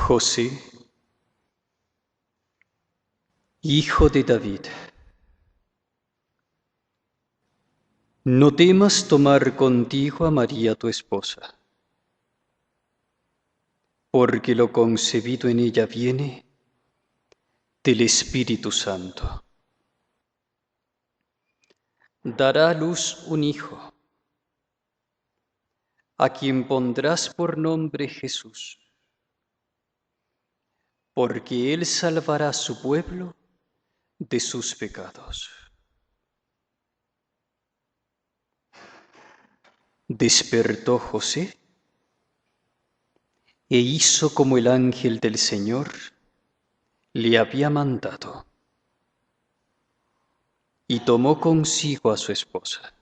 José, hijo de David, no temas tomar contigo a María tu esposa, porque lo concebido en ella viene del Espíritu Santo. Dará a luz un hijo, a quien pondrás por nombre Jesús, porque él salvará a su pueblo de sus pecados. Despertó José e hizo como el ángel del Señor le había mandado, y tomó consigo a su esposa.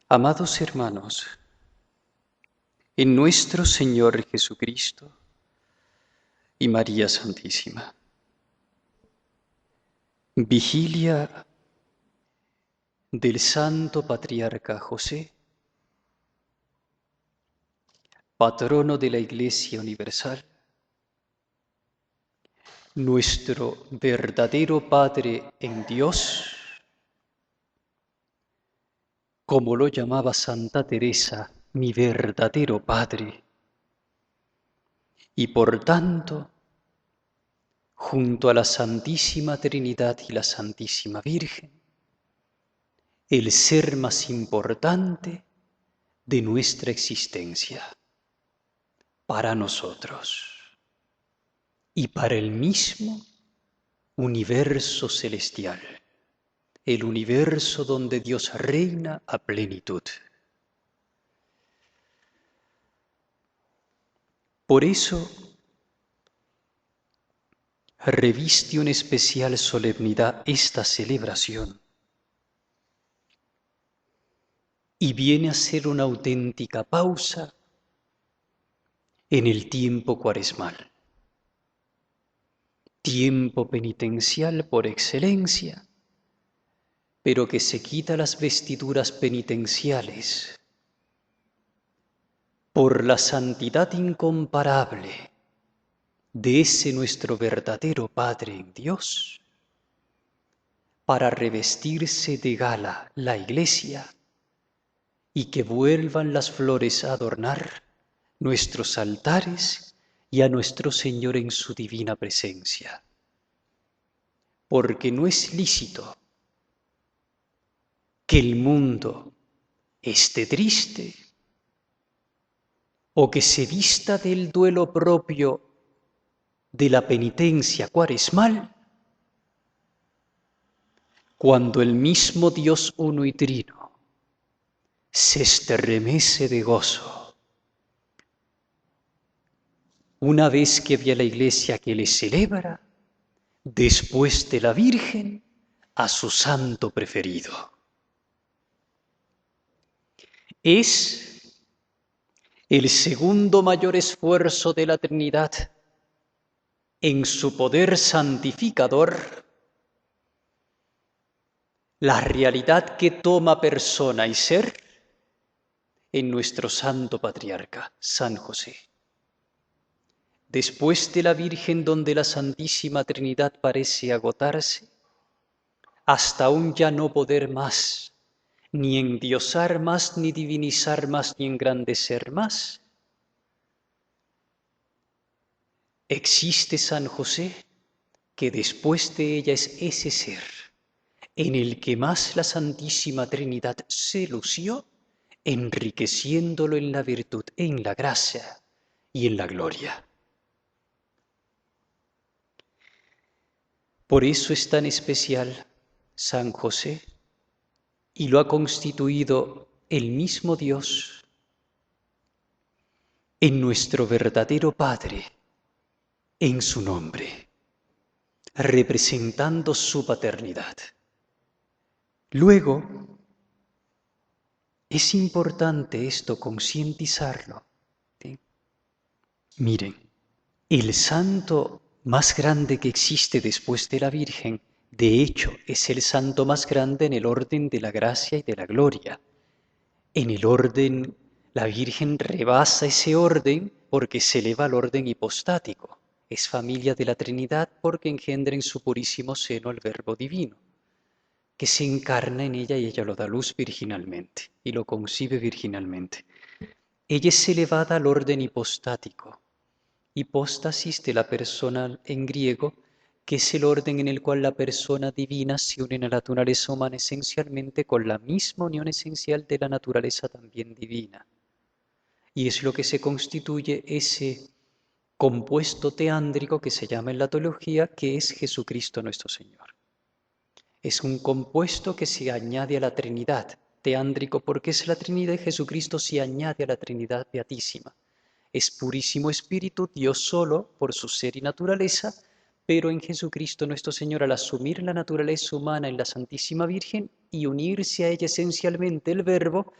Amados hermanos, en nuestro Señor Jesucristo y María Santísima, vigilia del Santo Patriarca José, patrono de la Iglesia Universal, nuestro verdadero Padre en Dios, como lo llamaba Santa Teresa, mi verdadero Padre, y por tanto, junto a la Santísima Trinidad y la Santísima Virgen, el ser más importante de nuestra existencia, para nosotros y para el mismo universo celestial, el universo donde Dios reina a plenitud. Por eso, reviste una especial solemnidad esta celebración y viene a ser una auténtica pausa en el tiempo cuaresmal, tiempo penitencial por excelencia, pero que se quita las vestiduras penitenciales por la santidad incomparable de ese nuestro verdadero Padre en Dios, para revestirse de gala la Iglesia y que vuelvan las flores a adornar nuestros altares y a nuestro Señor en su divina presencia. Porque no es lícito que el mundo esté triste o que se vista del duelo propio de la penitencia cuaresmal, cuando el mismo Dios uno y trino se estremece de gozo una vez que ve a la Iglesia que le celebra, después de la Virgen, a su santo preferido. Es el segundo mayor esfuerzo de la Trinidad en su poder santificador, la realidad que toma persona y ser en nuestro santo patriarca, San José. Después de la Virgen, donde la Santísima Trinidad parece agotarse, hasta aún ya no poder más, ni endiosar más, ni divinizar más, ni engrandecer más, existe San José, que después de ella es ese ser en el que más la Santísima Trinidad se lució, enriqueciéndolo en la virtud, en la gracia y en la gloria. Por eso es tan especial San José y lo ha constituido el mismo Dios en nuestro verdadero Padre, en su nombre, representando su paternidad. Luego, es importante esto concientizarlo. ¿Sí? Miren, el santo más grande que existe después de la Virgen, de hecho, es el santo más grande en el orden de la gracia y de la gloria. En el orden, la Virgen rebasa ese orden porque se eleva al orden hipostático. Es familia de la Trinidad porque engendra en su purísimo seno el Verbo divino, que se encarna en ella y ella lo da a luz virginalmente y lo concibe virginalmente. Ella es elevada al orden hipostático. Hipóstasis de la persona en griego, que es el orden en el cual la persona divina se une a la naturaleza humana esencialmente con la misma unión esencial de la naturaleza también divina. Y es lo que se constituye ese compuesto teándrico que se llama en la teología, que es Jesucristo nuestro Señor. Es un compuesto que se añade a la Trinidad, teándrico porque es la Trinidad y Jesucristo se añade a la Trinidad beatísima. Es purísimo espíritu, Dios solo por su ser y naturaleza, pero en Jesucristo nuestro Señor, al asumir la naturaleza humana en la Santísima Virgen y unirse a ella esencialmente el Verbo,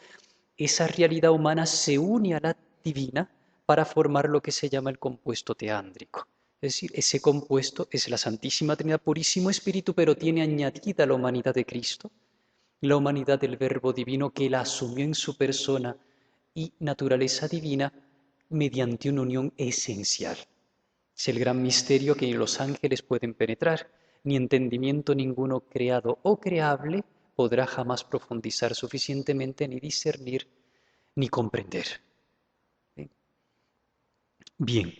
esa realidad humana se une a la divina para formar lo que se llama el compuesto teándrico. Es decir, ese compuesto es la Santísima Trinidad, purísimo espíritu, pero tiene añadida la humanidad de Cristo, la humanidad del Verbo divino que él asumió en su persona y naturaleza divina mediante una unión esencial. Es el gran misterio que ni los ángeles pueden penetrar, ni entendimiento ninguno creado o creable podrá jamás profundizar suficientemente, ni discernir, ni comprender. Bien,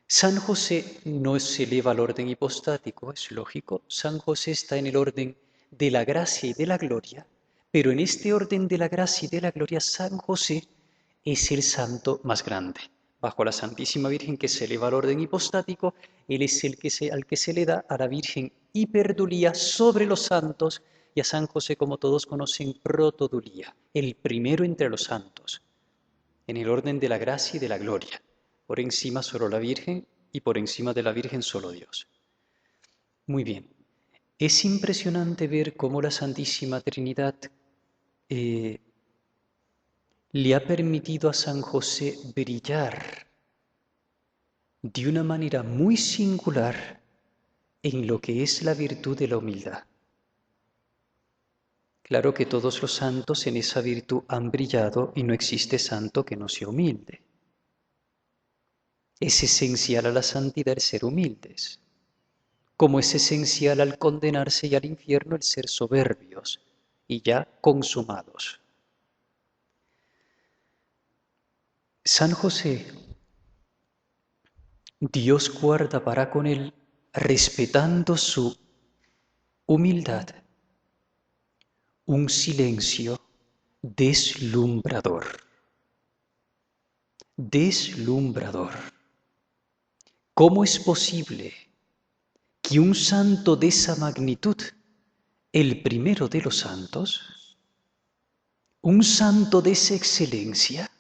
San José no se eleva al orden hipostático, es lógico. San José está en el orden de la gracia y de la gloria, pero en este orden de la gracia y de la gloria, San José es el santo más grande. Bajo la Santísima Virgen que se eleva al orden hipostático, él es el que al que se le da a la Virgen hiperdulía sobre los santos y a San José, como todos conocen, protodulía, el primero entre los santos, en el orden de la gracia y de la gloria. Por encima solo la Virgen y por encima de la Virgen solo Dios. Muy bien, es impresionante ver cómo la Santísima Trinidad le ha permitido a San José brillar de una manera muy singular en lo que es la virtud de la humildad. Claro que todos los santos en esa virtud han brillado y no existe santo que no sea humilde. Es esencial a la santidad el ser humildes, como es esencial al condenarse y al infierno el ser soberbios y ya consumados. San José, Dios guarda para con él, respetando su humildad, un silencio deslumbrador. Deslumbrador. ¿Cómo es posible que un santo de esa magnitud, el primero de los santos, un santo de esa excelencia,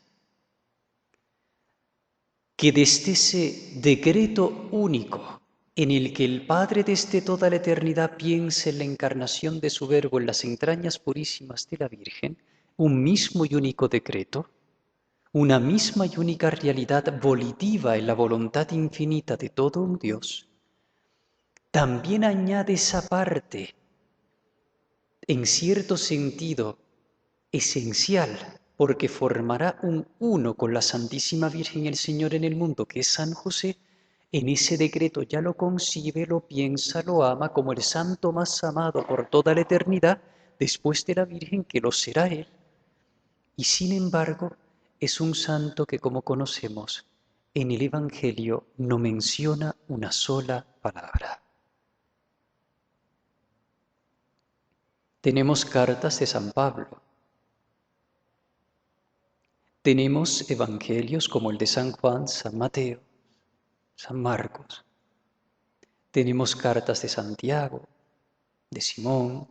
que desde ese decreto único en el que el Padre desde toda la eternidad piensa en la encarnación de su Verbo en las entrañas purísimas de la Virgen, un mismo y único decreto, una misma y única realidad volitiva en la voluntad infinita de todo un Dios, también añade esa parte, en cierto sentido, esencial, porque formará un uno con la Santísima Virgen y el Señor en el mundo, que es San José. En ese decreto ya lo concibe, lo piensa, lo ama como el santo más amado por toda la eternidad, después de la Virgen, que lo será él. Y sin embargo, es un santo que, como conocemos, en el Evangelio no menciona una sola palabra. Tenemos cartas de San Pablo. Tenemos evangelios como el de San Juan, San Mateo, San Marcos. Tenemos cartas de Santiago, de Simón.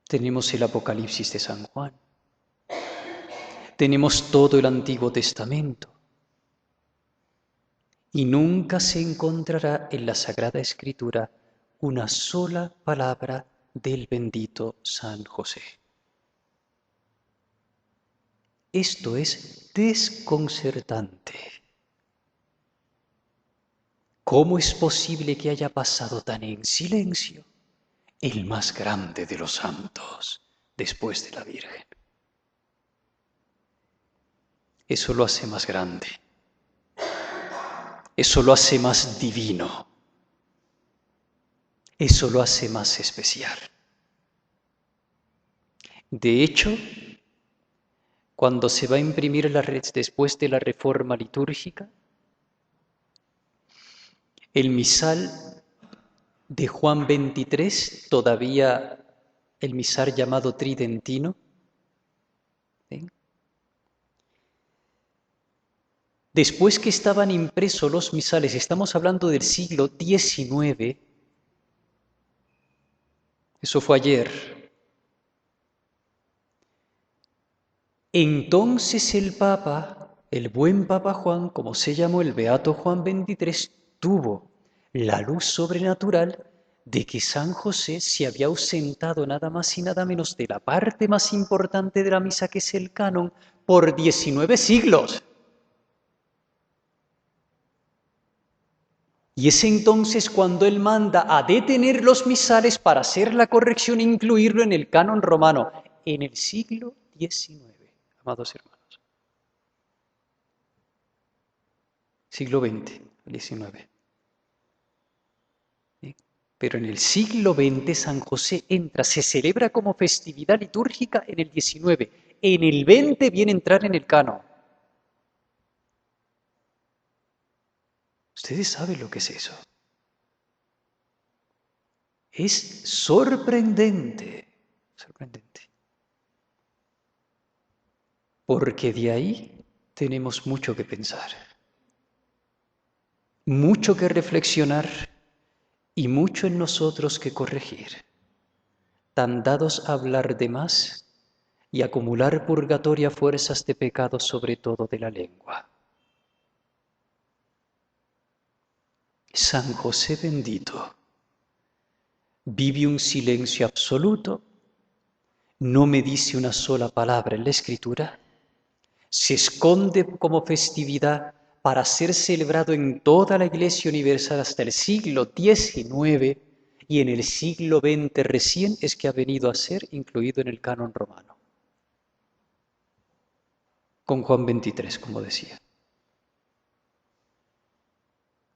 Tenemos el Apocalipsis de San Juan. Tenemos todo el Antiguo Testamento. Y nunca se encontrará en la Sagrada Escritura una sola palabra del bendito San José. Esto es desconcertante. ¿Cómo es posible que haya pasado tan en silencio el más grande de los santos después de la Virgen? Eso lo hace más grande. Eso lo hace más divino. Eso lo hace más especial. De hecho, cuando se va a imprimir después de la reforma litúrgica, el misal de Juan 23, todavía el misal llamado tridentino, ¿ven? Después que estaban impresos los misales, estamos hablando del siglo XIX, eso fue ayer. Entonces el Papa, el buen Papa Juan, como se llamó el Beato Juan 23, tuvo la luz sobrenatural de que San José se había ausentado nada más y nada menos de la parte más importante de la misa, que es el canon, por 19 siglos. Y es entonces cuando él manda a detener los misales para hacer la corrección e incluirlo en el canon romano, en el siglo XIX, amados hermanos. Siglo XX, XIX. Pero en el siglo XX San José entra, se celebra como festividad litúrgica en el XIX. En el XX viene a entrar en el canon. Ustedes saben lo que es eso. Es sorprendente, sorprendente. Porque de ahí tenemos mucho que pensar, mucho que reflexionar y mucho en nosotros que corregir. Tan dados a hablar de más y acumular purgatoria fuerzas de pecado, sobre todo de la lengua. San José bendito vive un silencio absoluto, no me dice una sola palabra en la Escritura, se esconde como festividad para ser celebrado en toda la Iglesia universal hasta el siglo XIX, y en el siglo XX recién es que ha venido a ser incluido en el canon romano, con Juan 23, como decía.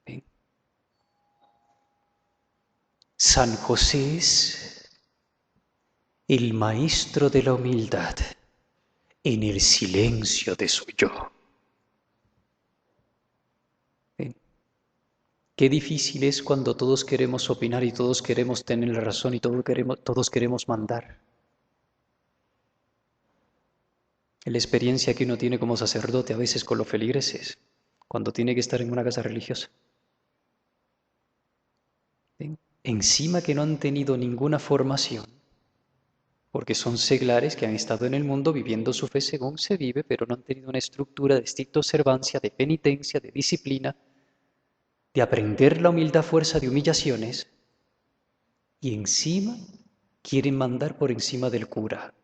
¿Ven? San José es el maestro de la humildad en el silencio de su yo. ¿Ven? Qué difícil es cuando todos queremos opinar y todos queremos tener la razón y todos queremos mandar. La experiencia que uno tiene como sacerdote a veces con los feligreses, cuando tiene que estar en una casa religiosa. ¿Ven? Encima que no han tenido ninguna formación, porque son seglares que han estado en el mundo viviendo su fe según se vive, pero no han tenido una estructura de estricta observancia, de penitencia, de disciplina, de aprender la humildad a fuerza de humillaciones, y encima quieren mandar por encima del cura.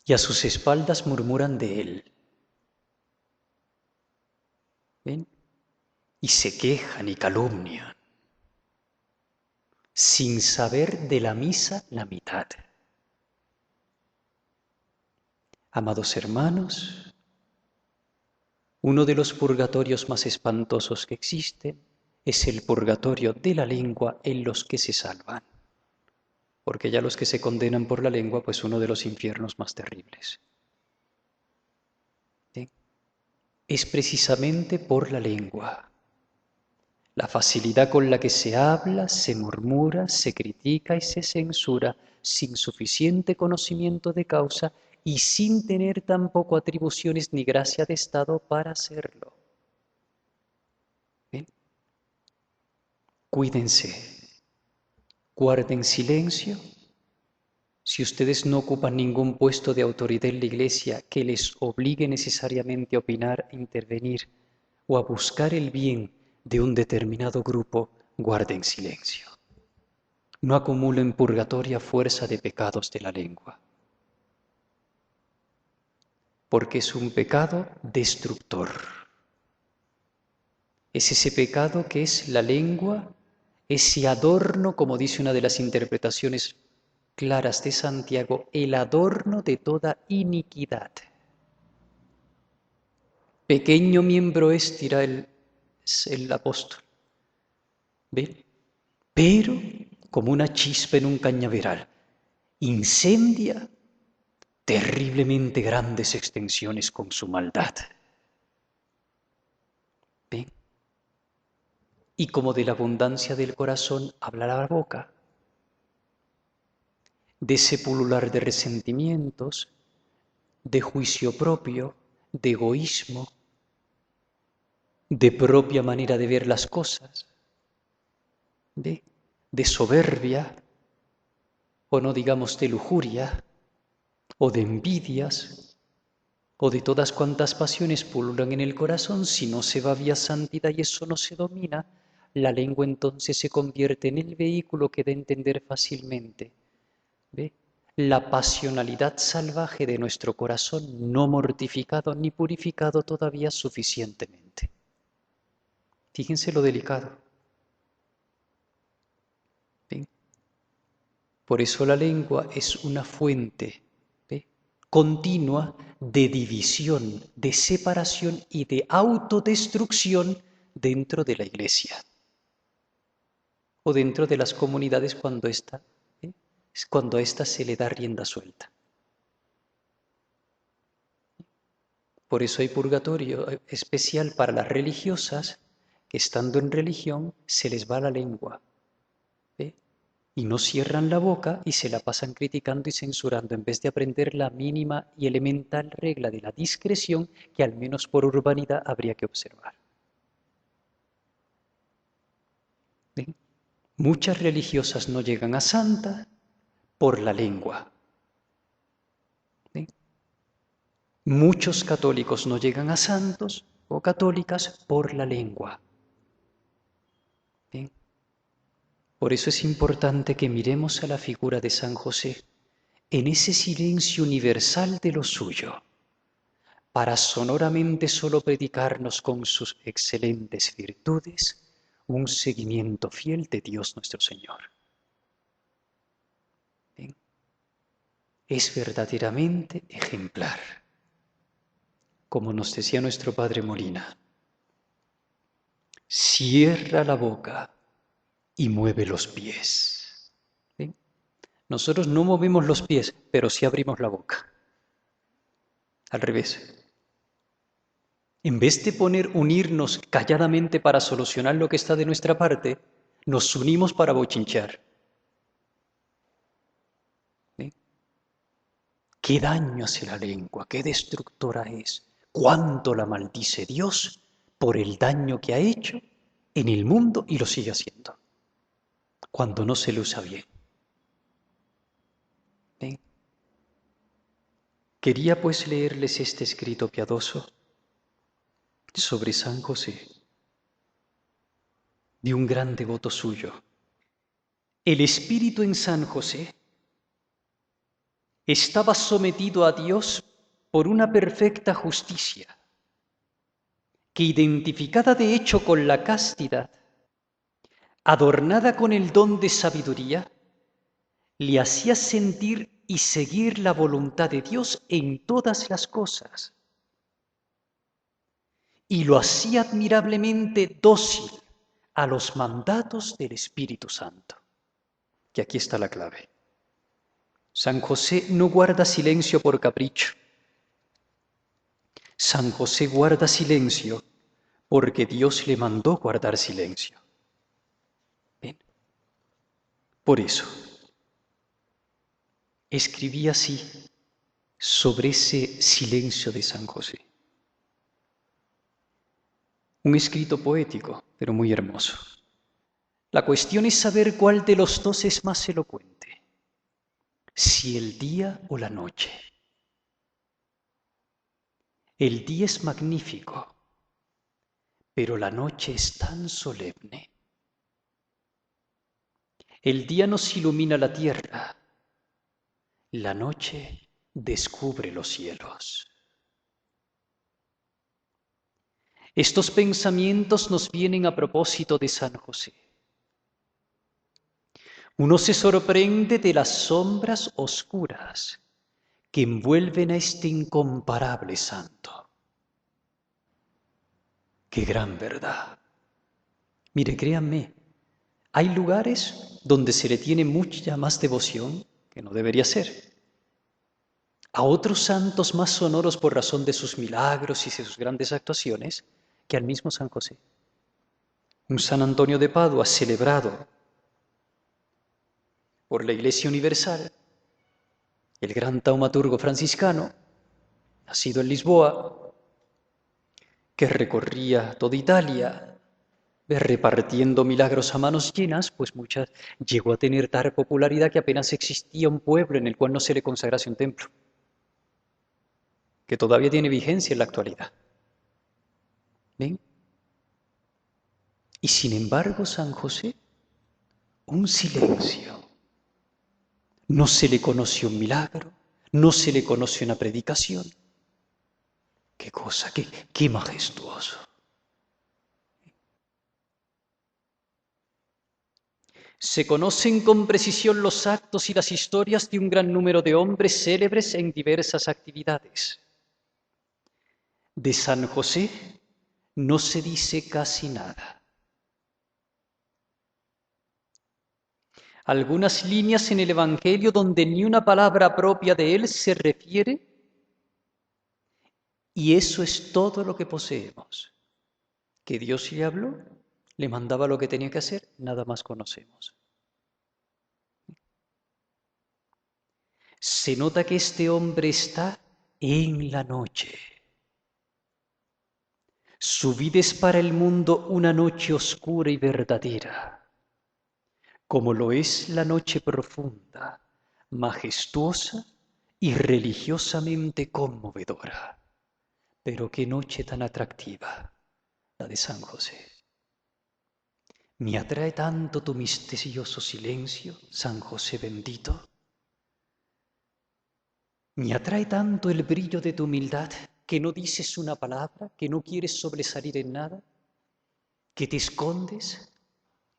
Y a sus espaldas murmuran de él. ¿Ven? Y se quejan y calumnian, sin saber de la misa la mitad. Amados hermanos, uno de los purgatorios más espantosos que existen es el purgatorio de la lengua en los que se salvan, porque ya los que se condenan por la lengua, pues uno de los infiernos más terribles. ¿Sí? Es precisamente por la lengua, la facilidad con la que se habla, se murmura, se critica y se censura sin suficiente conocimiento de causa y sin tener tampoco atribuciones ni gracia de Estado para hacerlo. ¿Ven? Cuídense, guarden silencio. Si ustedes no ocupan ningún puesto de autoridad en la Iglesia que les obligue necesariamente a opinar, a intervenir o a buscar el bien de un determinado grupo, guarden silencio. No acumulen purgatoria fuerza de pecados de la lengua, porque es un pecado destructor. Es ese pecado que es la lengua, ese adorno, como dice una de las interpretaciones claras de Santiago, el adorno de toda iniquidad. Pequeño miembro es, dirá el apóstol. ¿Ven? Pero como una chispa en un cañaveral, incendia terriblemente grandes extensiones con su maldad. ¿Ven? Y como de la abundancia del corazón habla la boca, de ese pulular de resentimientos, de juicio propio, de egoísmo, de propia manera de ver las cosas, de soberbia, o no digamos de lujuria, o de envidias, o de todas cuantas pasiones pululan en el corazón. Si no se va vía santidad y eso no se domina, la lengua entonces se convierte en el vehículo que da a entender fácilmente, ¿ve? La pasionalidad salvaje de nuestro corazón no mortificado ni purificado todavía suficientemente. Fíjense lo delicado. ¿Ven? Por eso la lengua es una fuente, ¿ve?, continua de división, de separación y de autodestrucción dentro de la iglesia o dentro de las comunidades cuando a esta se le da rienda suelta. Por eso hay purgatorio especial para las religiosas que estando en religión se les va la lengua, ¿ve? Y no cierran la boca y se la pasan criticando y censurando en vez de aprender la mínima y elemental regla de la discreción que al menos por urbanidad habría que observar. ¿Ven? Muchas religiosas no llegan a santa por la lengua. ¿Ven? Muchos católicos no llegan a santos o católicas por la lengua. ¿Ven? Por eso es importante que miremos a la figura de San José en ese silencio universal de lo suyo, para sonoramente solo predicarnos con sus excelentes virtudes un seguimiento fiel de Dios nuestro Señor. ¿Ven? Es verdaderamente ejemplar. Como nos decía nuestro Padre Molina, cierra la boca y mueve los pies. ¿Ven? Nosotros no movemos los pies, pero sí abrimos la boca. Al revés. En vez de unirnos calladamente para solucionar lo que está de nuestra parte, nos unimos para bochinchar. ¿Sí? ¿Qué daño hace la lengua? ¿Qué destructora es? ¿Cuánto la maldice Dios por el daño que ha hecho en el mundo y lo sigue haciendo cuando no se le usa bien? ¿Sí? Quería pues leerles este escrito piadoso sobre San José, de un gran devoto suyo. El espíritu en San José estaba sometido a Dios por una perfecta justicia, que identificada de hecho con la castidad, adornada con el don de sabiduría, le hacía sentir y seguir la voluntad de Dios en todas las cosas, y lo hacía admirablemente dócil a los mandatos del Espíritu Santo. Que aquí está la clave. San José no guarda silencio por capricho. San José guarda silencio porque Dios le mandó guardar silencio. ¿Ven? Por eso, escribí así sobre ese silencio de San José. Un escrito poético, pero muy hermoso. La cuestión es saber cuál de los dos es más elocuente, si el día o la noche. El día es magnífico, pero la noche es tan solemne. El día nos ilumina la tierra, la noche descubre los cielos. Estos pensamientos nos vienen a propósito de San José. Uno se sorprende de las sombras oscuras que envuelven a este incomparable santo. ¡Qué gran verdad! Mire, créanme, hay lugares donde se le tiene mucha más devoción que no debería ser. A otros santos más sonoros por razón de sus milagros y de sus grandes actuaciones que al mismo San José. Un San Antonio de Padua celebrado por la Iglesia Universal, el gran taumaturgo franciscano, nacido en Lisboa, que recorría toda Italia, repartiendo milagros a manos llenas, pues llegó a tener tal popularidad que apenas existía un pueblo en el cual no se le consagrase un templo, que todavía tiene vigencia en la actualidad. ¿Ven? Y sin embargo, San José, un silencio. No se le conoció un milagro, no se le conoció una predicación. ¡Qué cosa, qué majestuoso! Se conocen con precisión los actos y las historias de un gran número de hombres célebres en diversas actividades. De San José no se dice casi nada. Algunas líneas en el Evangelio donde ni una palabra propia de él se refiere, y eso es todo lo que poseemos. Que Dios le habló, le mandaba lo que tenía que hacer, nada más conocemos. Se nota que este hombre está en la noche. Su vida es para el mundo una noche oscura y verdadera, como lo es la noche profunda, majestuosa y religiosamente conmovedora. Pero qué noche tan atractiva, la de San José. Me atrae tanto tu misterioso silencio, San José bendito. Me atrae tanto el brillo de tu humildad, que no dices una palabra, que no quieres sobresalir en nada, que te escondes,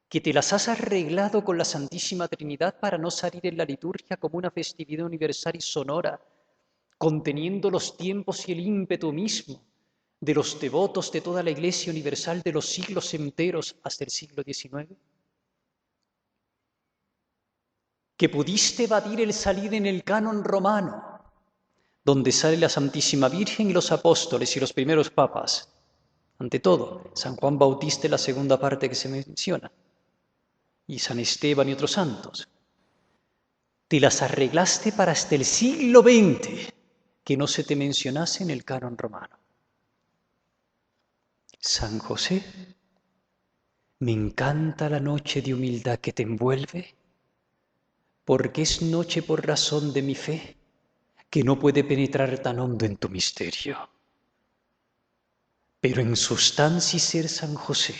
que te las has arreglado con la Santísima Trinidad para no salir en la liturgia como una festividad universal y sonora, conteniendo los tiempos y el ímpetu mismo de los devotos de toda la Iglesia Universal de los siglos enteros hasta el siglo XIX? Que pudiste evadir el salir en el canon romano, donde sale la Santísima Virgen y los apóstoles y los primeros papas. Ante todo, San Juan Bautista en la segunda parte que se menciona, y San Esteban y otros santos. Te las arreglaste para hasta el siglo XX que no se te mencionase en el canon romano. San José, me encanta la noche de humildad que te envuelve, porque es noche por razón de mi fe, que no puede penetrar tan hondo en tu misterio. Pero en sustancia y ser San José,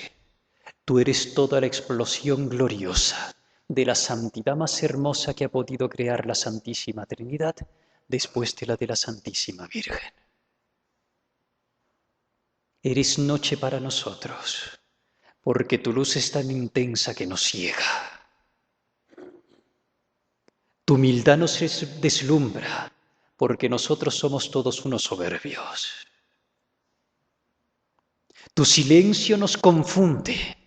tú eres toda la explosión gloriosa de la santidad más hermosa que ha podido crear la Santísima Trinidad después de la Santísima Virgen. Eres noche para nosotros, porque tu luz es tan intensa que nos ciega. Tu humildad nos deslumbra, porque nosotros somos todos unos soberbios. Tu silencio nos confunde,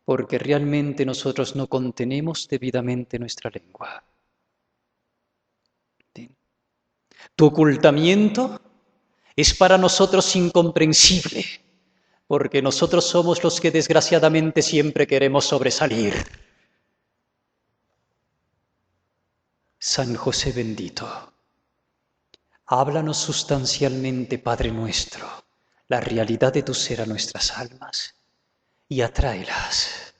porque realmente nosotros no contenemos debidamente nuestra lengua. Tu ocultamiento es para nosotros incomprensible, porque nosotros somos los que desgraciadamente siempre queremos sobresalir. San José bendito, háblanos sustancialmente, Padre nuestro, la realidad de tu ser a nuestras almas y atráelas,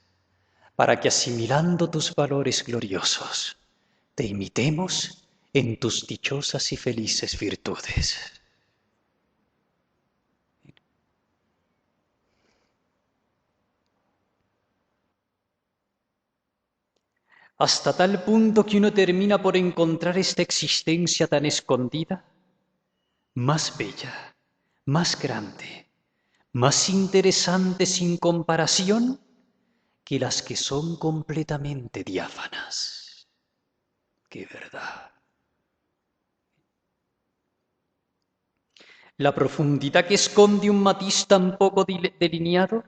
para que asimilando tus valores gloriosos, te imitemos en tus dichosas y felices virtudes. Hasta tal punto que uno termina por encontrar esta existencia tan escondida, más bella, más grande, más interesante sin comparación que las que son completamente diáfanas. ¡Qué verdad! La profundidad que esconde un matiz tan poco delineado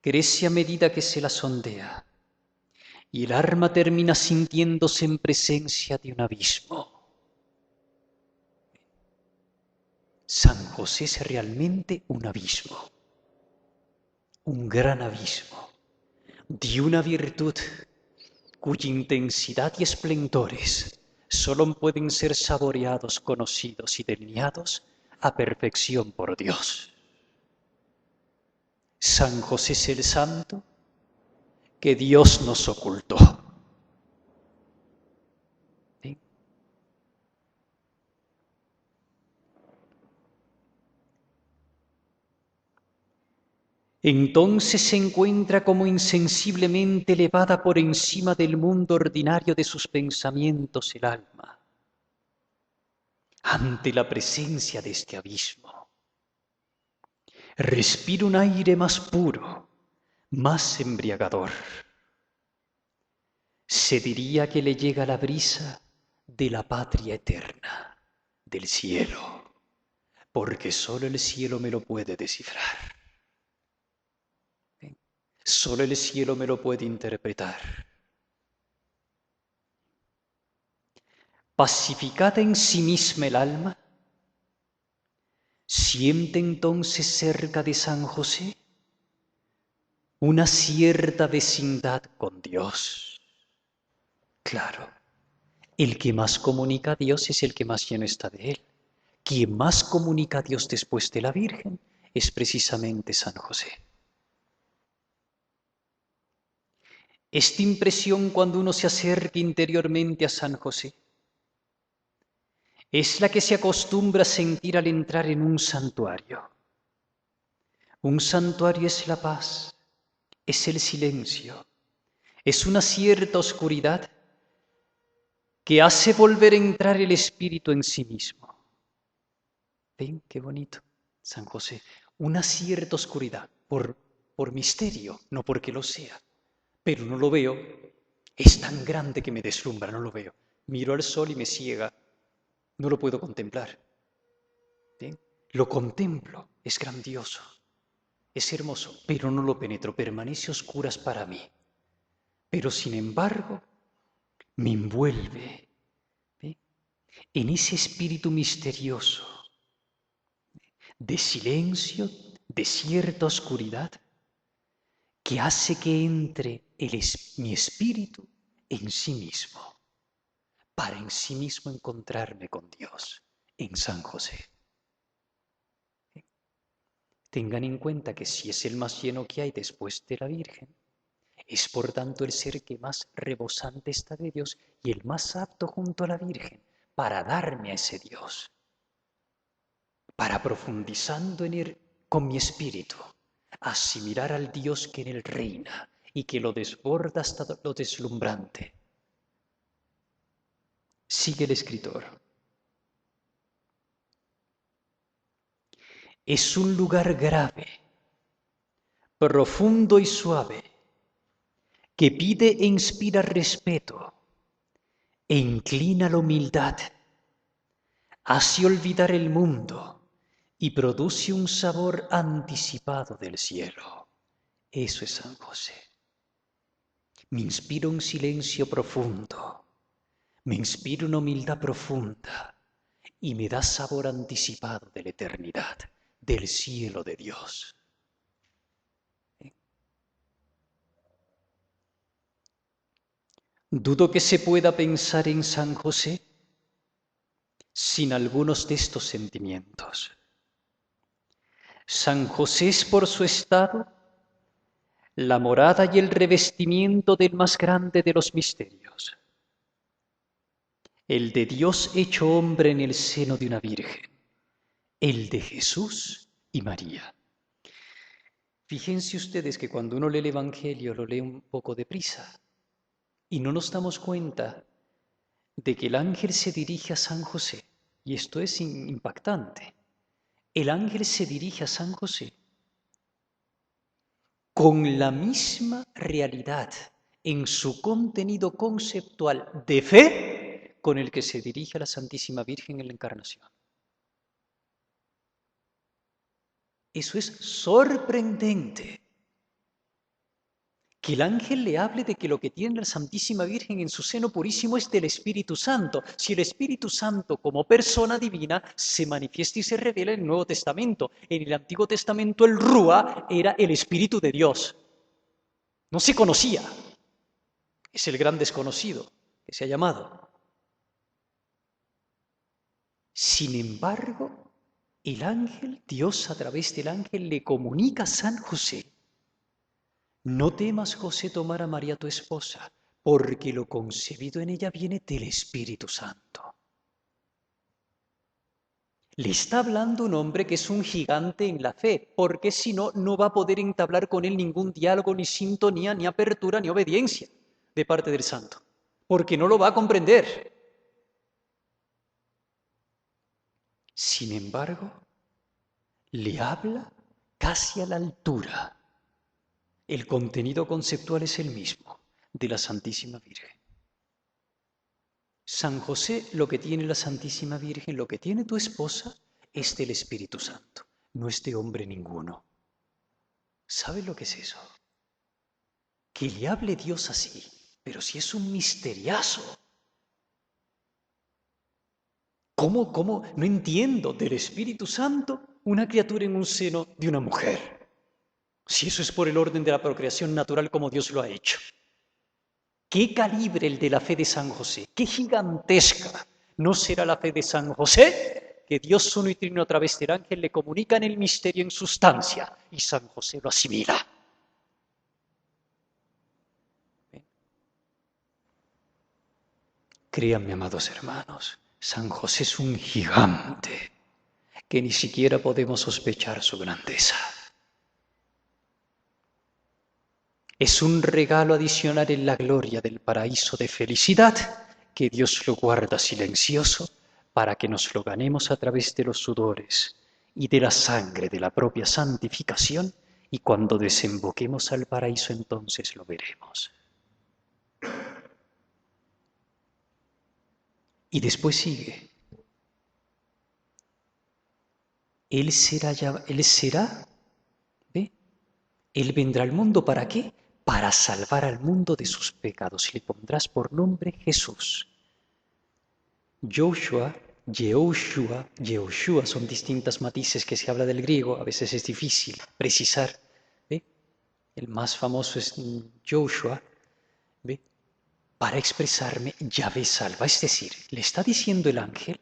crece a medida que se la sondea y el alma termina sintiéndose en presencia de un abismo. San José es realmente un abismo, un gran abismo, de una virtud cuya intensidad y esplendores solo pueden ser saboreados, conocidos y delineados a perfección por Dios. San José es el santo que Dios nos ocultó. ¿Sí? Entonces se encuentra como insensiblemente elevada por encima del mundo ordinario de sus pensamientos el alma, ante la presencia de este abismo. Respira un aire más puro, más embriagador. Se diría que le llega la brisa de la patria eterna, del cielo, porque solo el cielo me lo puede descifrar. Solo el cielo me lo puede interpretar. Pacificada en sí misma el alma, siente entonces cerca de San José una cierta vecindad con Dios. Claro, el que más comunica a Dios es el que más lleno está de Él. Quien más comunica a Dios después de la Virgen es precisamente San José. Esta impresión cuando uno se acerca interiormente a San José es la que se acostumbra a sentir al entrar en un santuario. Un santuario es la paz, es el silencio, es una cierta oscuridad que hace volver a entrar el espíritu en sí mismo. ¿Ven qué bonito? San José, una cierta oscuridad, por misterio, no porque lo sea, pero no lo veo, es tan grande que me deslumbra, no lo veo. Miro al sol y me ciega, no lo puedo contemplar. ¿Ven? Lo contemplo, es grandioso, es hermoso, pero no lo penetro, permanece a oscuras para mí. Pero sin embargo, me envuelve, ¿ve? En ese espíritu misterioso de silencio, de cierta oscuridad, que hace que entre mi espíritu en sí mismo, para en sí mismo encontrarme con Dios, en San José. Tengan en cuenta que si es el más lleno que hay después de la Virgen, es por tanto el ser que más rebosante está de Dios y el más apto junto a la Virgen para darme a ese Dios, para profundizando en él con mi espíritu, asimilar al Dios que en él reina y que lo desborda hasta lo deslumbrante. Sigue el escritor. Es un lugar grave, profundo y suave, que pide e inspira respeto e inclina la humildad, hace olvidar el mundo y produce un sabor anticipado del cielo. Eso es San José. Me inspira un silencio profundo, me inspira una humildad profunda y me da sabor anticipado de la eternidad, del cielo de Dios. Dudo que se pueda pensar en San José sin algunos de estos sentimientos. San José es por su estado la morada y el revestimiento del más grande de los misterios, el de Dios hecho hombre en el seno de una virgen, el de Jesús y María. Fíjense ustedes que cuando uno lee el Evangelio lo lee un poco deprisa y no nos damos cuenta de que el ángel se dirige a San José, y esto es impactante. El ángel se dirige a San José con la misma realidad en su contenido conceptual de fe, con el que se dirige a la Santísima Virgen en la Encarnación. Eso es sorprendente. Que el ángel le hable de que lo que tiene la Santísima Virgen en su seno purísimo es del Espíritu Santo. Si el Espíritu Santo como persona divina se manifiesta y se revela en el Nuevo Testamento. En el Antiguo Testamento el Rúa era el Espíritu de Dios. No se conocía. Es el gran desconocido que se ha llamado. Sin embargo, el ángel, Dios a través del ángel le comunica a San José: no temas, José, tomar a María tu esposa, porque lo concebido en ella viene del Espíritu Santo. Le está hablando un hombre que es un gigante en la fe, porque si no, no va a poder entablar con él ningún diálogo, ni sintonía, ni apertura, ni obediencia de parte del santo, porque no lo va a comprender. Sin embargo, le habla casi a la altura. El contenido conceptual es el mismo, de la Santísima Virgen. San José, lo que tiene la Santísima Virgen, lo que tiene tu esposa, es del Espíritu Santo, no es de hombre ninguno. ¿Sabes lo que es eso? Que le hable Dios así, pero si es un misteriazo. ¿Cómo? No entiendo, del Espíritu Santo, una criatura en un seno de una mujer. Si eso es por el orden de la procreación natural como Dios lo ha hecho. ¿Qué calibre el de la fe de San José? ¡Qué gigantesca! ¿No será la fe de San José? Que Dios uno y trino a través del ángel le comunica en el misterio en sustancia y San José lo asimila. Créanme, amados hermanos, San José es un gigante que ni siquiera podemos sospechar su grandeza. Es un regalo adicional en la gloria del paraíso de felicidad que Dios lo guarda silencioso para que nos lo ganemos a través de los sudores y de la sangre de la propia santificación, y cuando desemboquemos al paraíso entonces lo veremos. Y después sigue. Él será, ¿ve? Él vendrá al mundo, ¿para qué? Para salvar al mundo de sus pecados. Le pondrás por nombre Jesús. Joshua, Yehoshua, son distintas matices que se habla del griego, a veces es difícil precisar. ¿Ve? El más famoso es Joshua, ¿ve? Para expresarme, Yahvé salva. Es decir, le está diciendo el ángel,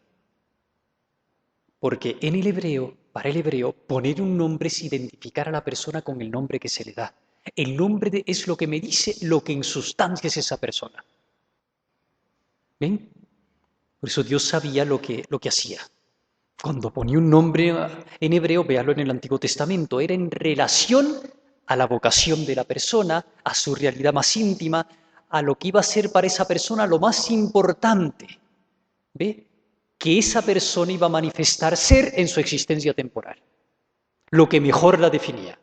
porque en el hebreo, para el hebreo, poner un nombre es identificar a la persona con el nombre que se le da. El nombre es lo que me dice lo que en sustancia es esa persona. ¿Ven? Por eso Dios sabía lo que hacía. Cuando ponía un nombre en hebreo, véalo en el Antiguo Testamento, era en relación a la vocación de la persona, a su realidad más íntima, a lo que iba a ser para esa persona lo más importante. ¿Ve? Que esa persona iba a manifestar ser en su existencia temporal. Lo que mejor la definía.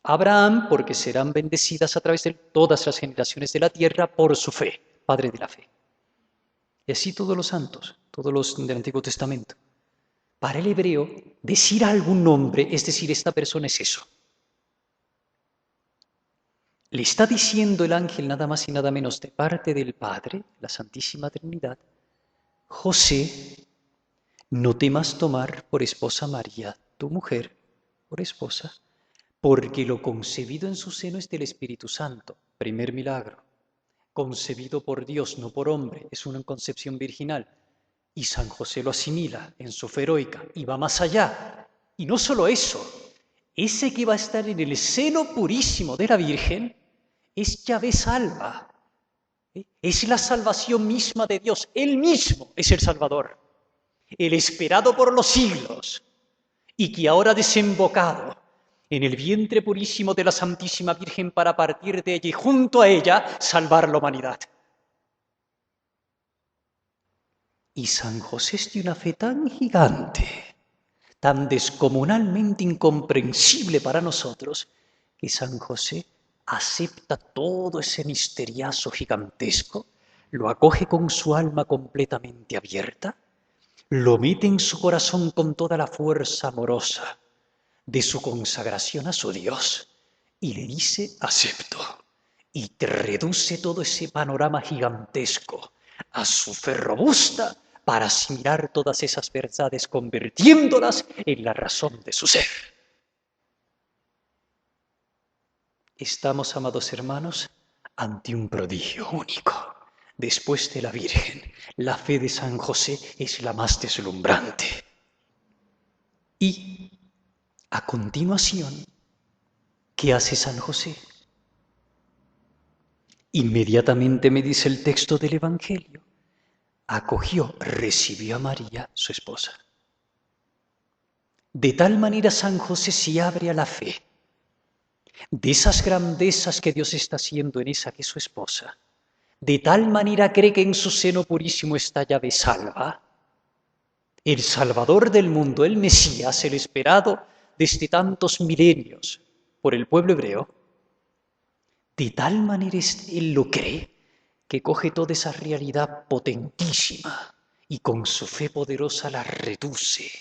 Abraham, porque serán bendecidas a través de todas las generaciones de la tierra por su fe, padre de la fe. Y así todos los santos, todos los del Antiguo Testamento. Para el hebreo, decir algún nombre, es decir, esta persona es eso. Le está diciendo el ángel nada más y nada menos de parte del Padre, la Santísima Trinidad: José, no temas tomar por esposa María, tu mujer, por esposa, porque lo concebido en su seno es del Espíritu Santo. Primer milagro. Concebido por Dios, no por hombre, es una concepción virginal. Y San José lo asimila en su fe heroica y va más allá. Y no solo eso, ese que va a estar en el seno purísimo de la Virgen es Yahvé salva. Es la salvación misma de Dios. Él mismo es el Salvador, el esperado por los siglos y que ahora ha desembocado en el vientre purísimo de la Santísima Virgen para partir de ella y junto a ella salvar la humanidad. Y San José es de una fe tan gigante, tan descomunalmente incomprensible para nosotros, que San José acepta todo ese misteriazo gigantesco, lo acoge con su alma completamente abierta, lo mete en su corazón con toda la fuerza amorosa de su consagración a su Dios y le dice, acepto. Y te reduce todo ese panorama gigantesco a su fe robusta para asimilar todas esas verdades, convirtiéndolas en la razón de su ser. Estamos, amados hermanos, ante un prodigio único. Después de la Virgen, la fe de San José es la más deslumbrante. Y, a continuación, ¿qué hace San José? Inmediatamente me dice el texto del Evangelio, acogió, recibió a María, su esposa. De tal manera San José se abre a la fe, de esas grandezas que Dios está haciendo en esa que es su esposa. De tal manera cree que en su seno purísimo está llave salva, el Salvador del mundo, el Mesías, el esperado desde tantos milenios por el pueblo hebreo. De tal manera él lo cree que coge toda esa realidad potentísima y con su fe poderosa la reduce,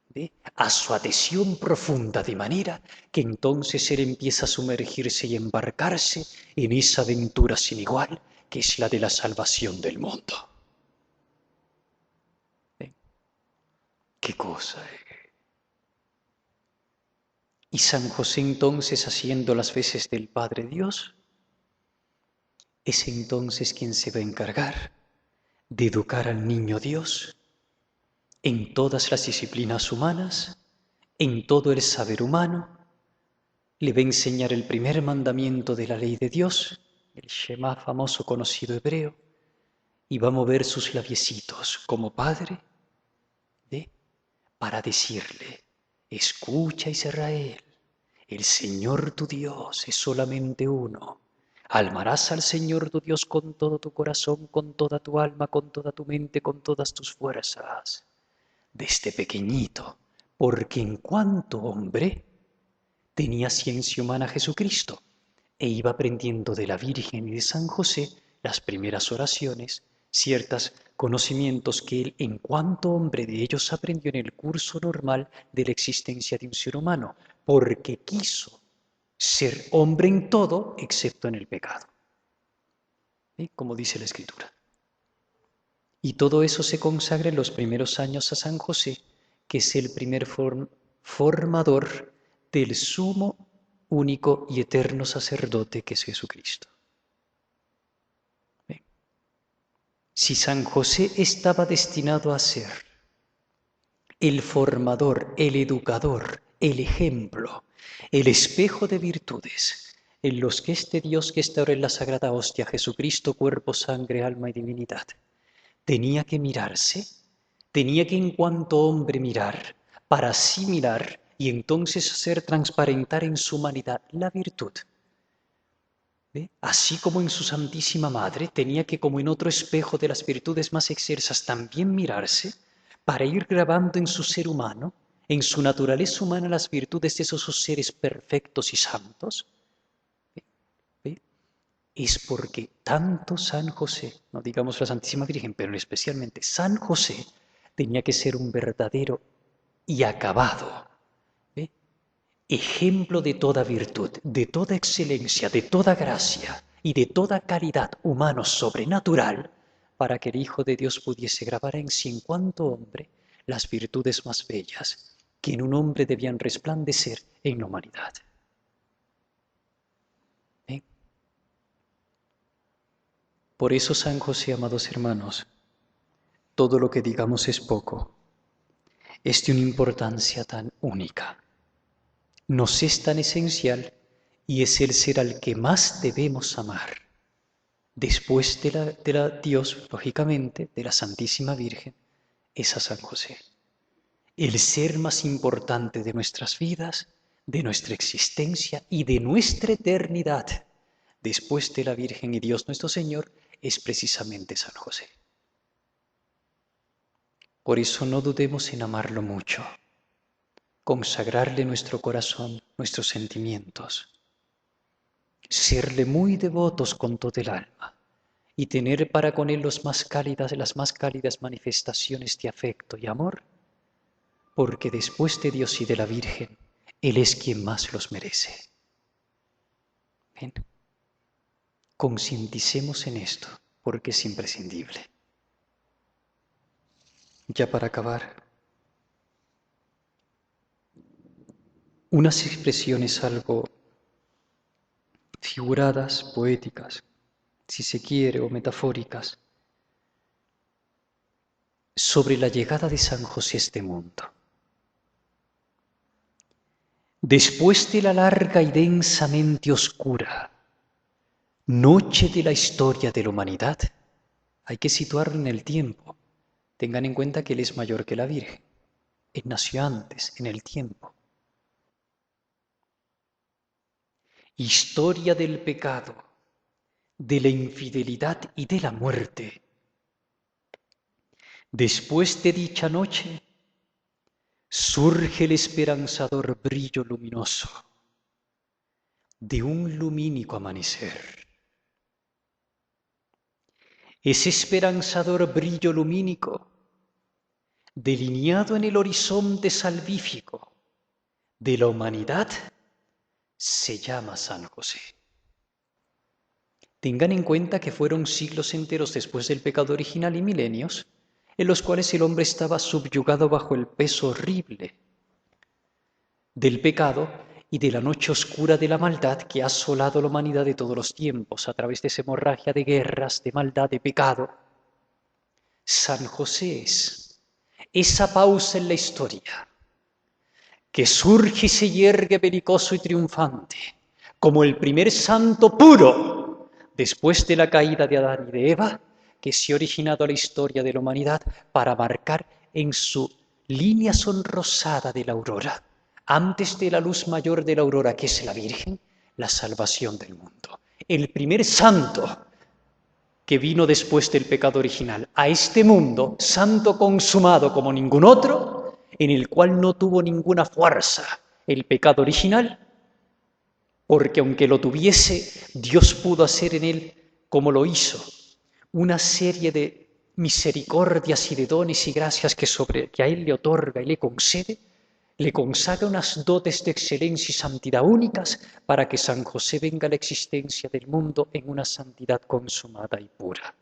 ¿ve?, a su adhesión profunda, de manera que entonces él empieza a sumergirse y embarcarse en esa aventura sin igual que es la de la salvación del mundo. ¿Ve? ¿Qué cosa? Y San José entonces, haciendo las veces del Padre Dios, es entonces quien se va a encargar de educar al niño Dios en todas las disciplinas humanas, en todo el saber humano. Le va a enseñar el primer mandamiento de la ley de Dios, el Shema famoso conocido hebreo, y va a mover sus labiecitos como padre, ¿ve?, para decirle, escucha Israel, el Señor tu Dios es solamente uno. Amarás al Señor tu Dios con todo tu corazón, con toda tu alma, con toda tu mente, con todas tus fuerzas. Desde pequeñito, porque en cuanto hombre tenía ciencia humana Jesucristo e iba aprendiendo de la Virgen y de San José las primeras oraciones, ciertos conocimientos que él en cuanto hombre de ellos aprendió en el curso normal de la existencia de un ser humano, porque quiso ser hombre en todo excepto en el pecado, como dice la Escritura. Y todo eso se consagra en los primeros años a San José, que es el primer formador del sumo, único y eterno sacerdote que es Jesucristo. ¿Ven? Si San José estaba destinado a ser el formador, el educador, el ejemplo, el espejo de virtudes, en los que este Dios que está ahora en la Sagrada Hostia, Jesucristo, cuerpo, sangre, alma y divinidad, tenía que mirarse, tenía que en cuanto hombre mirar, para así mirar y entonces hacer transparentar en su humanidad la virtud. ¿Ve? Así como en su Santísima Madre tenía que, como en otro espejo de las virtudes más excelsas, también mirarse para ir grabando en su ser humano, en su naturaleza humana, las virtudes de esos seres perfectos y santos. ¿Ve? Es porque tanto San José, no digamos la Santísima Virgen, pero especialmente San José, tenía que ser un verdadero y acabado, ¿ve?, ejemplo de toda virtud, de toda excelencia, de toda gracia y de toda caridad humano sobrenatural, para que el Hijo de Dios pudiese grabar en sí, en cuanto hombre, las virtudes más bellas que en un hombre debían resplandecer en la humanidad. Por eso, San José, amados hermanos, todo lo que digamos es poco, es de una importancia tan única, nos es tan esencial y es el ser al que más debemos amar, después de la Dios, lógicamente, de la Santísima Virgen, es a San José. El ser más importante de nuestras vidas, de nuestra existencia y de nuestra eternidad, después de la Virgen y Dios nuestro Señor, es precisamente San José. Por eso no dudemos en amarlo mucho, consagrarle nuestro corazón, nuestros sentimientos, serle muy devotos con todo el alma y tener para con él las más cálidas manifestaciones de afecto y amor, porque después de Dios y de la Virgen, Él es quien más los merece. ¿Ven? Concienticemos en esto, porque es imprescindible. Ya para acabar, unas expresiones algo figuradas, poéticas, si se quiere, o metafóricas, sobre la llegada de San José a este mundo. Después de la larga y densamente oscura noche de la historia de la humanidad, hay que situarlo en el tiempo. Tengan en cuenta que Él es mayor que la Virgen. Él nació antes, en el tiempo. Historia del pecado, de la infidelidad y de la muerte. Después de dicha noche, surge el esperanzador brillo luminoso de un lumínico amanecer. Ese esperanzador brillo lumínico, delineado en el horizonte salvífico de la humanidad, se llama San José. Tengan en cuenta que fueron siglos enteros después del pecado original y milenios, en los cuales el hombre estaba subyugado bajo el peso horrible del pecado y de la noche oscura de la maldad que ha asolado la humanidad de todos los tiempos a través de esa hemorragia de guerras, de maldad, de pecado. San José es esa pausa en la historia que surge y se yergue belicoso y triunfante como el primer santo puro después de la caída de Adán y de Eva, que se ha originado a la historia de la humanidad para marcar en su línea sonrosada de la aurora, antes de la luz mayor de la aurora, que es la Virgen, la salvación del mundo. El primer santo que vino después del pecado original a este mundo, santo consumado como ningún otro, en el cual no tuvo ninguna fuerza el pecado original, porque aunque lo tuviese, Dios pudo hacer en él, como lo hizo, una serie de misericordias y de dones y gracias que a él le otorga y le concede, le consagra unas dotes de excelencia y santidad únicas para que San José venga a la existencia del mundo en una santidad consumada y pura,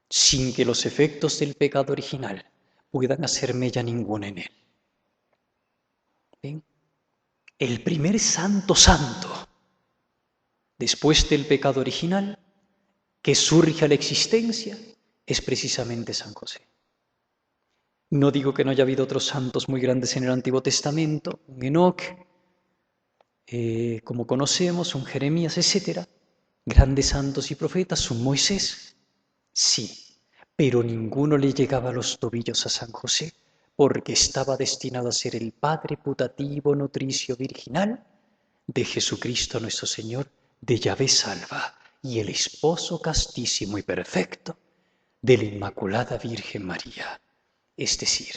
sin que los efectos del pecado original puedan hacer mella ninguna en él. ¿Ven? El primer santo después del pecado original que surge a la existencia es precisamente San José. No digo que no haya habido otros santos muy grandes en el Antiguo Testamento, un Enoc, como conocemos, un Jeremías, etc. Grandes santos y profetas, un Moisés, sí, pero ninguno le llegaba a los tobillos a San José, porque estaba destinado a ser el Padre putativo, nutricio, virginal de Jesucristo nuestro Señor, de Yahvé Salva, y el esposo castísimo y perfecto de la Inmaculada Virgen María, es decir,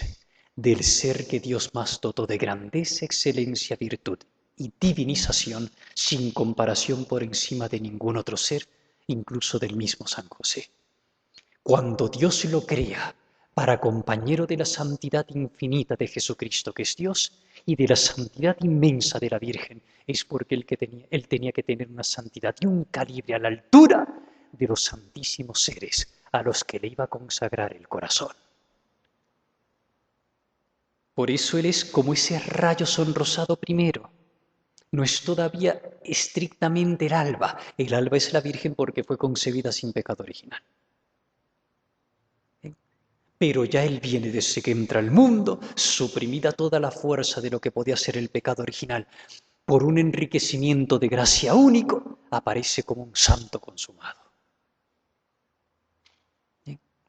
del ser que Dios más dotó de grandeza, excelencia, virtud y divinización, sin comparación por encima de ningún otro ser, incluso del mismo San José. Cuando Dios lo crea para compañero de la santidad infinita de Jesucristo, que es Dios, y de la santidad inmensa de la Virgen, es porque él tenía que tener una santidad y un calibre a la altura de los santísimos seres a los que le iba a consagrar el corazón. Por eso Él es como ese rayo sonrosado primero. No es todavía estrictamente el alba. El alba es la Virgen porque fue concebida sin pecado original. Pero ya Él viene desde que entra al mundo, suprimida toda la fuerza de lo que podía ser el pecado original. Por un enriquecimiento de gracia único, aparece como un santo consumado.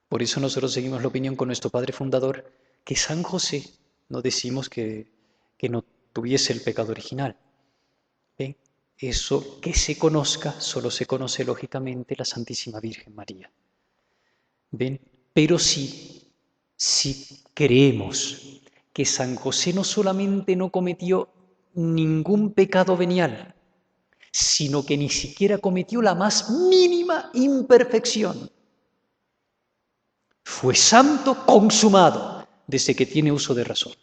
Por eso nosotros seguimos la opinión con nuestro Padre Fundador, que San José, no decimos que no tuviese el pecado original. ¿Ven? Eso que se conozca, solo se conoce lógicamente la Santísima Virgen María. ¿Ven? Pero sí, si creemos que San José no solamente no cometió ningún pecado venial, sino que ni siquiera cometió la más mínima imperfección. Fue santo consumado desde que tiene uso de razón.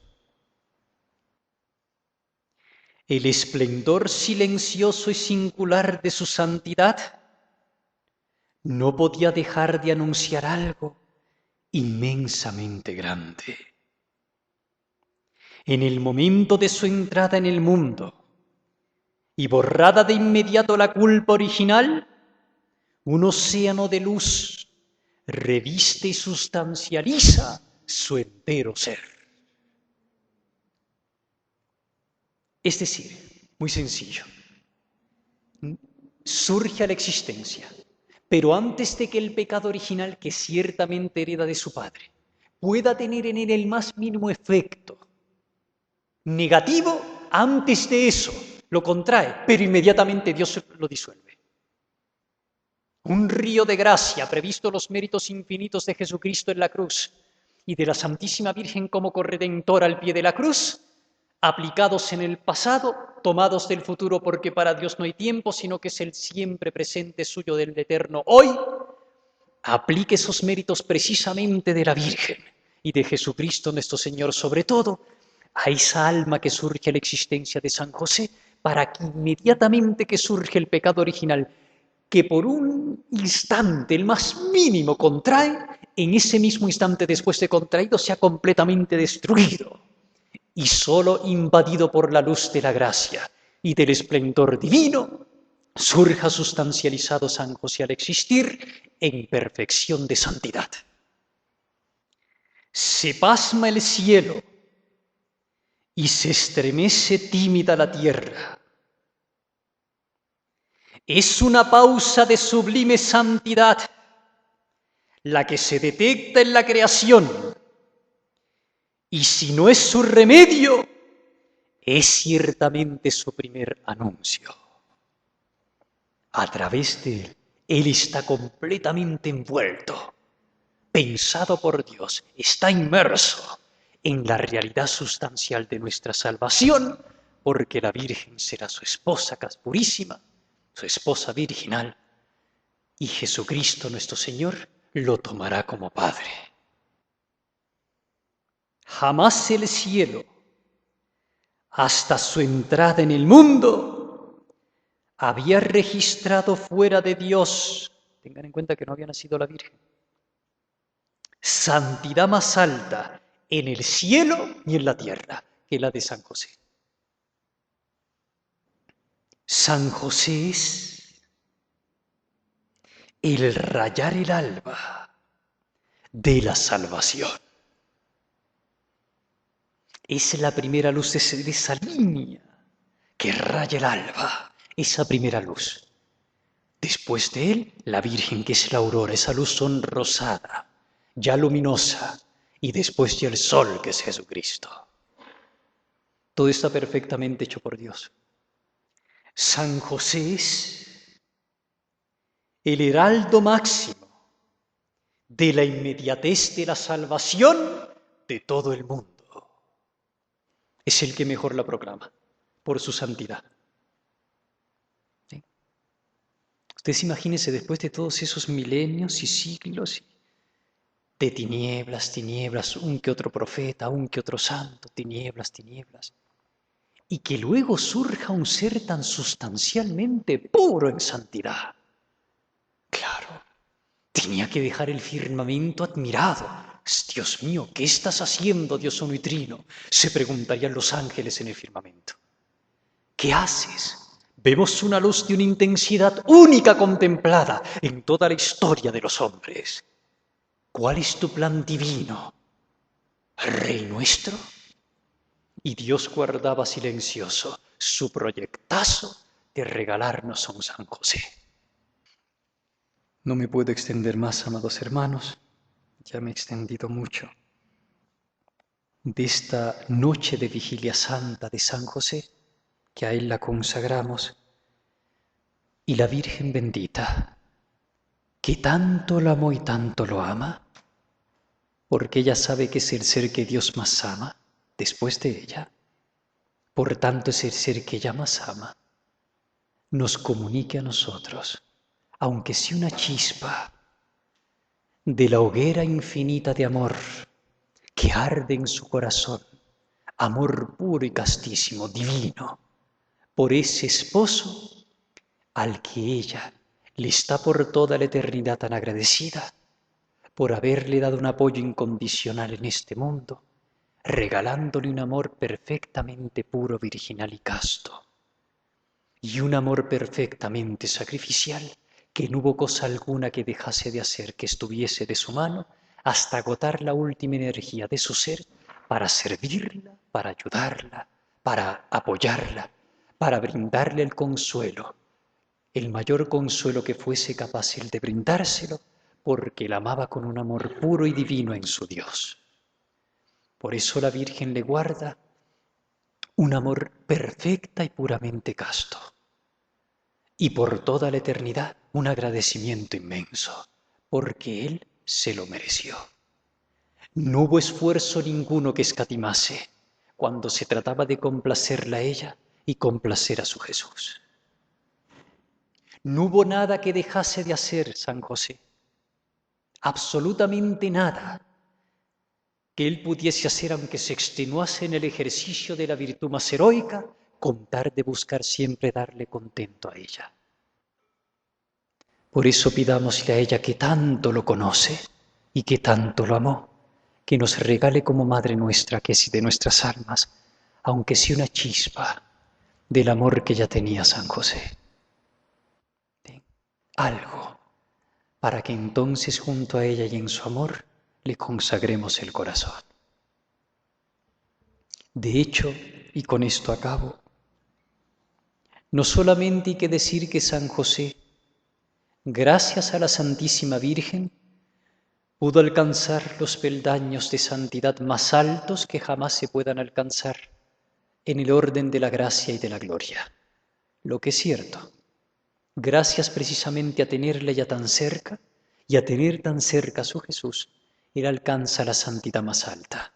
el esplendor silencioso y singular de su santidad no podía dejar de anunciar algo inmensamente grande. En el momento de su entrada en el mundo, y borrada de inmediato la culpa original, un océano de luz reviste y sustancializa su entero ser. Es decir, muy sencillo, surge a la existencia, pero antes de que el pecado original, que ciertamente hereda de su padre, pueda tener en él el más mínimo efecto negativo, antes de eso lo contrae, pero inmediatamente Dios lo disuelve. Un río de gracia, previsto los méritos infinitos de Jesucristo en la cruz y de la Santísima Virgen como corredentora al pie de la cruz, aplicados en el pasado, tomados del futuro, porque para Dios no hay tiempo, sino que es el siempre presente suyo del eterno hoy, aplique esos méritos precisamente de la Virgen y de Jesucristo nuestro Señor, sobre todo a esa alma que surge a la existencia de San José, para que inmediatamente que surge el pecado original, que por un instante, el más mínimo, contrae, en ese mismo instante después de contraído sea completamente destruido y solo invadido por la luz de la gracia y del esplendor divino, surja sustancializado San José al existir en perfección de santidad. Se pasma el cielo y se estremece tímida la tierra. Es una pausa de sublime santidad la que se detecta en la creación, y si no es su remedio, es ciertamente su primer anuncio. A través de él está completamente envuelto, pensado por Dios, está inmerso en la realidad sustancial de nuestra salvación, porque la Virgen será su esposa purísima, su esposa virginal, y Jesucristo nuestro Señor lo tomará como Padre. Jamás el cielo, hasta su entrada en el mundo, había registrado fuera de Dios, tengan en cuenta que no había nacido la Virgen, santidad más alta en el cielo y en la tierra que la de San José. San José es el rayar el alba de la salvación. Es la primera luz de esa línea que raya el alba, esa primera luz. Después de él, la Virgen, que es la aurora, esa luz sonrosada, ya luminosa, y después ya el sol, que es Jesucristo. Todo está perfectamente hecho por Dios. San José es el heraldo máximo de la inmediatez de la salvación de todo el mundo. Es el que mejor la proclama, por su santidad. ¿Sí? Ustedes imagínense después de todos esos milenios y siglos de tinieblas, tinieblas, un que otro profeta, un que otro santo, tinieblas, tinieblas, y que luego surja un ser tan sustancialmente puro en santidad. Claro, tenía que dejar el firmamento admirado. Dios mío, ¿qué estás haciendo, Dios uno y trino? Se preguntarían los ángeles en el firmamento. ¿Qué haces? Vemos una luz de una intensidad única contemplada en toda la historia de los hombres. ¿Cuál es tu plan divino? ¿Rey nuestro? Y Dios guardaba silencioso su proyectazo de regalarnos a un San José. No me puedo extender más, amados hermanos, ya me he extendido mucho. De esta noche de vigilia santa de San José, que a él la consagramos, y la Virgen bendita, que tanto lo amó y tanto lo ama, porque ella sabe que es el ser que Dios más ama después de ella, por tanto es el ser que ella más ama, nos comunique a nosotros, aunque sea una chispa, de la hoguera infinita de amor que arde en su corazón, amor puro y castísimo, divino, por ese esposo al que ella le está por toda la eternidad tan agradecida por haberle dado un apoyo incondicional en este mundo, regalándole un amor perfectamente puro, virginal y casto, y un amor perfectamente sacrificial, que no hubo cosa alguna que dejase de hacer que estuviese de su mano hasta agotar la última energía de su ser para servirla, para ayudarla, para apoyarla, para brindarle el consuelo, el mayor consuelo que fuese capaz él de brindárselo, porque la amaba con un amor puro y divino en su Dios. Por eso la Virgen le guarda un amor perfecta y puramente casto. Y por toda la eternidad un agradecimiento inmenso, porque Él se lo mereció. No hubo esfuerzo ninguno que escatimase cuando se trataba de complacerla a ella y complacer a su Jesús. No hubo nada que dejase de hacer San José, absolutamente nada que él pudiese hacer aunque se extenuase en el ejercicio de la virtud más heroica, con tal de buscar siempre darle contento a ella. Por eso pidámosle a ella que tanto lo conoce y que tanto lo amó, que nos regale como Madre nuestra, que es de nuestras almas, aunque sea una chispa del amor que ya tenía San José. Algo, para que entonces junto a ella y en su amor le consagremos el corazón. De hecho, y con esto acabo, no solamente hay que decir que San José, gracias a la Santísima Virgen, pudo alcanzar los peldaños de santidad más altos que jamás se puedan alcanzar en el orden de la gracia y de la gloria. Lo que es cierto, gracias precisamente a tenerla ya tan cerca y a tener tan cerca a su Jesús, él alcanza la santidad más alta.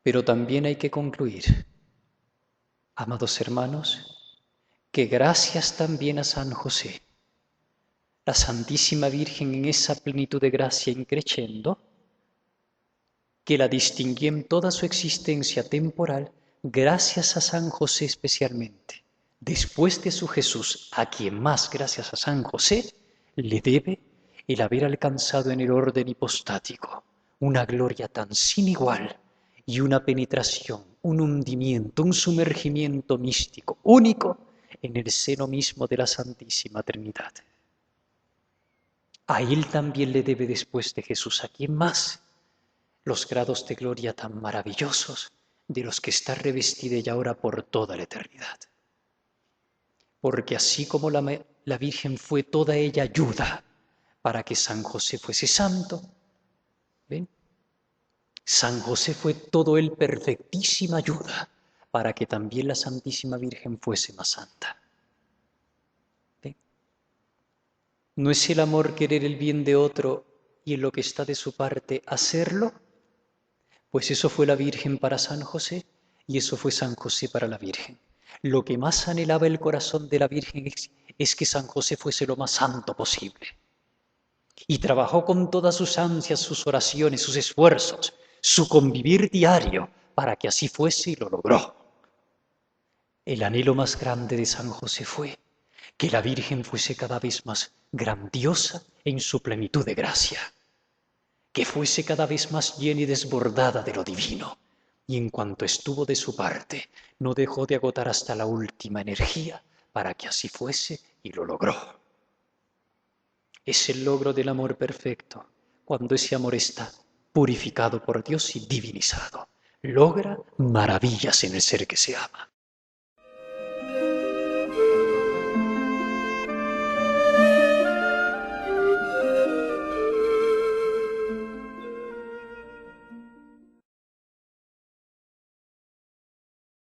Pero también hay que concluir, amados hermanos, que gracias también a San José, la Santísima Virgen en esa plenitud de gracia increciendo, que la distinguió en toda su existencia temporal, gracias a San José especialmente, después de su Jesús, a quien más gracias a San José le debe el haber alcanzado en el orden hipostático una gloria tan sin igual y una penetración, un hundimiento, un sumergimiento místico único en el seno mismo de la Santísima Trinidad. A él también le debe después de Jesús, a quien más, los grados de gloria tan maravillosos de los que está revestida ella ahora por toda la eternidad. Porque así como la Virgen fue toda ella ayuda para que San José fuese santo, ¿ven? San José fue todo él perfectísima ayuda para que también la Santísima Virgen fuese más santa. ¿Ven? ¿No es el amor querer el bien de otro y en lo que está de su parte hacerlo? Pues eso fue la Virgen para San José y eso fue San José para la Virgen. Lo que más anhelaba el corazón de la Virgen es que San José fuese lo más santo posible. Y trabajó con todas sus ansias, sus oraciones, sus esfuerzos, su convivir diario, para que así fuese y lo logró. El anhelo más grande de San José fue que la Virgen fuese cada vez más grandiosa en su plenitud de gracia, que fuese cada vez más llena y desbordada de lo divino, y en cuanto estuvo de su parte, no dejó de agotar hasta la última energía para que así fuese y lo logró. Es el logro del amor perfecto, cuando ese amor está purificado por Dios y divinizado. Logra maravillas en el ser que se ama.